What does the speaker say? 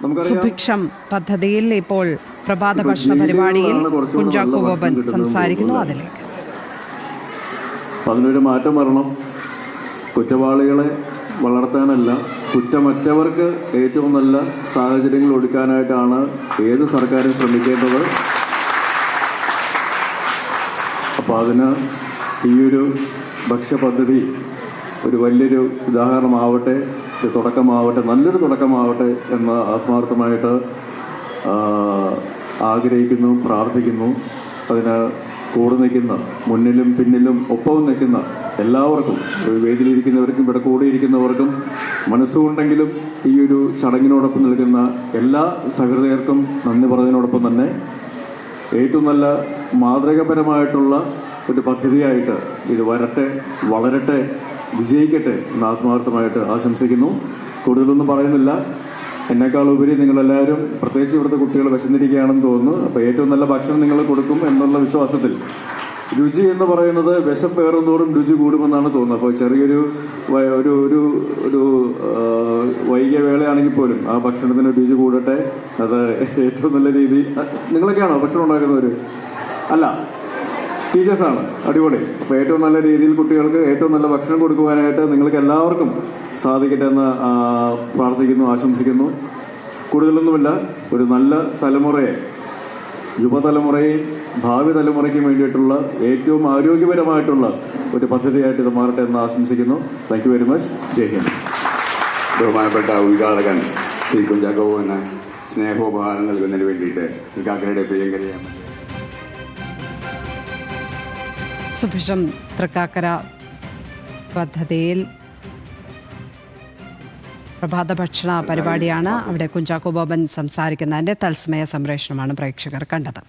സുഭിക്ഷം പദ്ധതിയിൽ ഇപ്പോൾ പ്രഭാത ഭക്ഷണ പരിപാടിയിൽ കുഞ്ചാക്കോ ബോബൻ സംസാരിക്കുന്നു. അതിലേക്ക് അതിനൊരു മാറ്റം വരണം. കുറ്റവാളികളെ വളർത്താനല്ല, കുറ്റമറ്റവർക്ക് ഏറ്റവും നല്ല സാഹചര്യങ്ങൾ ഒരുക്കാനായിട്ടാണ് ഏത് സർക്കാരും ശ്രമിക്കേണ്ടത്. അപ്പോൾ അതിന് ഈയൊരു ഭക്ഷ്യപദ്ധതി ഒരു വലിയൊരു ഉദാഹരണമാവട്ടെ, തുടക്കമാവട്ടെ, നല്ലൊരു തുടക്കമാവട്ടെ എന്ന് ആത്മാർത്ഥമായിട്ട് ആഗ്രഹിക്കുന്നു, പ്രാർത്ഥിക്കുന്നു. അതിന് കൂടെ നിൽക്കുന്ന, മുന്നിലും പിന്നിലും ഒപ്പവും നിൽക്കുന്ന എല്ലാവർക്കും, വേദിയിലിരിക്കുന്നവർക്കും ഇവിടെ കൂടിയിരിക്കുന്നവർക്കും, മനസ്സുകൊണ്ടെങ്കിലും ഈ ഒരു ചടങ്ങിനോടൊപ്പം നിൽക്കുന്ന എല്ലാ സഹൃദയർക്കും നന്ദി പറഞ്ഞതിനോടൊപ്പം തന്നെ ഏറ്റവും നല്ല മാതൃകപരമായിട്ടുള്ള ഒരു പദ്ധതിയായിട്ട് ഇത് വരട്ടെ, വളരട്ടെ, വിജയിക്കട്ടെ എന്ന് ആത്മാർത്ഥമായിട്ട് ആശംസിക്കുന്നു. കൂടുതലൊന്നും പറയുന്നില്ല. എന്നെക്കാൾ ഉപരി നിങ്ങളെല്ലാവരും, പ്രത്യേകിച്ച് ഇവിടുത്തെ കുട്ടികൾ വിശന്നിരിക്കുകയാണെന്ന് തോന്നുന്നു. അപ്പോൾ ഏറ്റവും നല്ല ഭക്ഷണം നിങ്ങൾ കൊടുക്കും എന്നുള്ള വിശ്വാസത്തിൽ, രുചി എന്ന് പറയുന്നത് വിശപ്പേറുന്നതോറും രുചി കൂടുമെന്നാണ് തോന്നുന്നത്. അപ്പോൾ ചെറിയൊരു ഒരു വൈകിയ വേളയാണെങ്കിൽ പോലും ആ ഭക്ഷണത്തിന് രുചി കൂടട്ടെ. അത് ഏറ്റവും നല്ല രീതി. നിങ്ങളൊക്കെയാണോ ഭക്ഷണം ഉണ്ടാക്കുന്നവർ? അല്ല, ടീച്ചേഴ്സാണ്. അടിപൊളി. അപ്പോൾ ഏറ്റവും നല്ല രീതിയിൽ കുട്ടികൾക്ക് ഏറ്റവും നല്ല ഭക്ഷണം കൊടുക്കുവാനായിട്ട് നിങ്ങൾക്ക് എല്ലാവർക്കും സാധിക്കട്ടെ എന്ന് പ്രാർത്ഥിക്കുന്നു, ആശംസിക്കുന്നു. കൂടുതലൊന്നുമില്ല, ഒരു നല്ല തലമുറയെ, യുവതലമുറയെയും ഭാവി തലമുറയ്ക്കും വേണ്ടിയിട്ടുള്ള ഏറ്റവും ആരോഗ്യപരമായിട്ടുള്ള ഒരു പദ്ധതിയായിട്ട് ഇത് മാറട്ടെ എന്ന് ആശംസിക്കുന്നു. Thank you very much. Jai Hind. ബഹുമാനപ്പെട്ട ഉദ്ഘാടകൻ ശ്രീ കുഞ്ചാക്കോ ബോബന് സ്നേഹോപഹാരം നൽകുന്നതിന് വേണ്ടിയിട്ട് തൃക്കാക്കരയുടെ പ്രിയങ്കരിയെ സുഭിക്ഷം തൃക്കാക്കര പദ്ധതിയിൽ പ്രഭാത ഭക്ഷണ പരിപാടിയാണ്. അവിടെ കുഞ്ചാക്കോ ബോബൻ സംസാരിക്കുന്നതിൻ്റെ തത്സമയ സംപ്രേഷണമാണ് പ്രേക്ഷകർ കണ്ടത്.